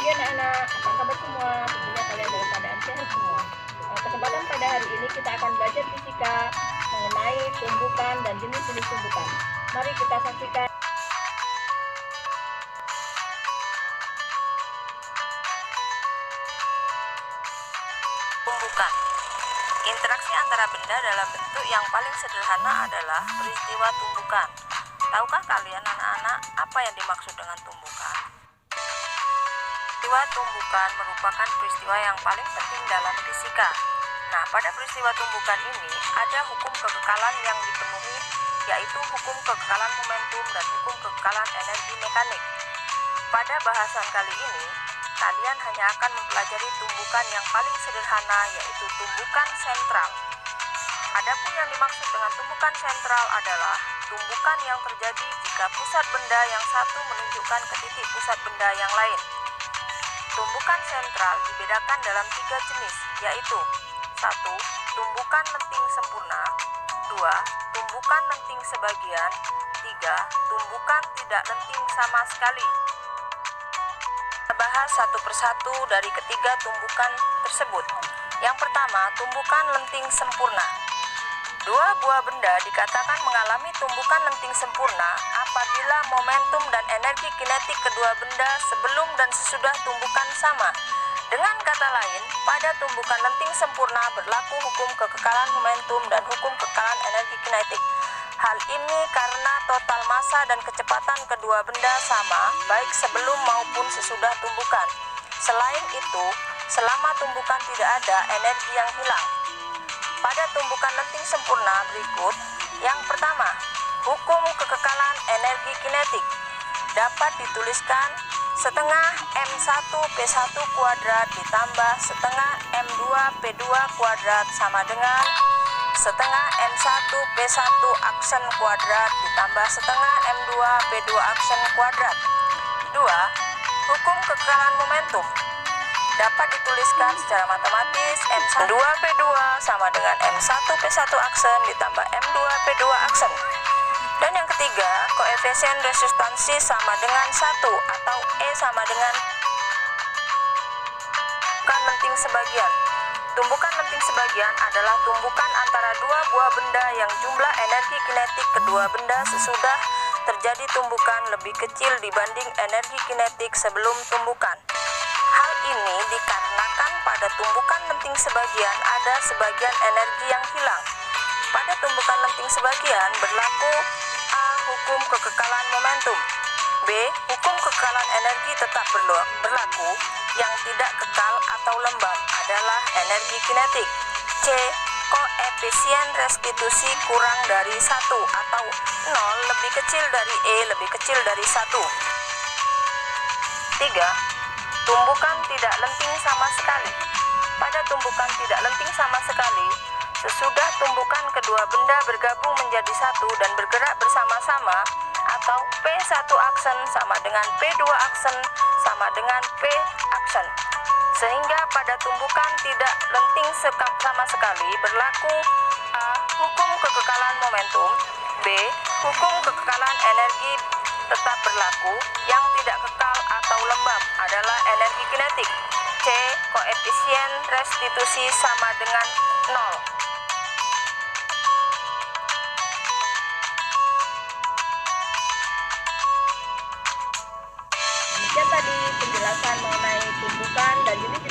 pagi anak-anak, apa kabar semua? Tentunya kalian dalam keadaan sehat semua. Kesempatan pada hari ini kita akan belajar fisika mengenai tumbukan dan jenis-jenis tumbukan. Mari kita saksikan. Tumbukan. Interaksi antara benda dalam bentuk yang paling sederhana adalah peristiwa tumbukan. Tahukah kalian anak-anak apa yang dimaksud dengan tumbukan? Peristiwa tumbukan merupakan peristiwa yang paling penting dalam fisika. Nah, pada peristiwa tumbukan ini ada hukum kekekalan yang dipenuhi, yaitu hukum kekekalan momentum dan hukum kekekalan energi mekanik. Pada bahasan kali ini, kalian hanya akan mempelajari tumbukan yang paling sederhana, yaitu tumbukan sentral. Adapun yang dimaksud dengan tumbukan sentral adalah tumbukan yang terjadi jika pusat benda yang satu menunjukkan ke titik pusat benda yang lain. Tumbukan sentral dibedakan dalam 3 jenis, yaitu 1. Tumbukan lenting sempurna, 2. Tumbukan lenting sebagian, 3. Tumbukan tidak lenting sama sekali. Kita bahas satu persatu dari ketiga tumbukan tersebut. Yang pertama, tumbukan lenting sempurna. Dua buah benda dikatakan mengalami tumbukan lenting sempurna apabila momentum dan energi kinetik kedua benda sebelum dan sesudah tumbukan sama. Dengan kata lain, pada tumbukan lenting sempurna berlaku hukum kekekalan momentum dan hukum kekekalan energi kinetik. Hal ini karena total massa dan kecepatan kedua benda sama, baik sebelum maupun sesudah tumbukan. Selain itu, selama tumbukan tidak ada energi yang hilang. Pada tumbukan lenting sempurna berikut, yang pertama, hukum kekekalan energi kinetik dapat dituliskan setengah M1 P1 kuadrat ditambah setengah M2 P2 kuadrat sama dengan setengah M1 P1 aksen kuadrat ditambah setengah M2 P2 aksen kuadrat. 2. Hukum kekekalan momentum dapat dituliskan secara matematis M2 P2 sama dengan M1 P1 aksen ditambah M2 P2 aksen. Dan yang ketiga, koefisien resistansi sama dengan 1 atau E sama dengan tumbukan lenting sebagian. Tumbukan lenting sebagian adalah tumbukan antara dua buah benda yang jumlah energi kinetik kedua benda sesudah terjadi tumbukan lebih kecil dibanding energi kinetik sebelum tumbukan. Hal ini dikarenakan pada tumbukan lenting sebagian ada sebagian energi yang hilang. Pada tumbukan lenting sebagian berlaku A. Hukum kekekalan momentum, B. Hukum kekekalan energi tetap berlaku. Yang tidak kekal atau lembab adalah energi kinetik, C. Koefisien restitusi kurang dari 1 atau 0 lebih kecil dari E lebih kecil dari 1. 3. Tumbukan tidak lenting sama sekali. Pada tumbukan tidak lenting sama sekali, sesudah tumbukan kedua benda bergabung menjadi satu dan bergerak bersama-sama, atau P1 aksen sama dengan P2 aksen sama dengan P aksen. Sehingga pada tumbukan tidak lenting sama sekali berlaku A. Hukum kekekalan momentum, B. Hukum kekekalan energi tetap berlaku. Yang tidak kekal atau lembab adalah energi kinetik, C. Koefisien restitusi sama dengan 0. Demikian tadi penjelasan mengenai tumbukan dan jenis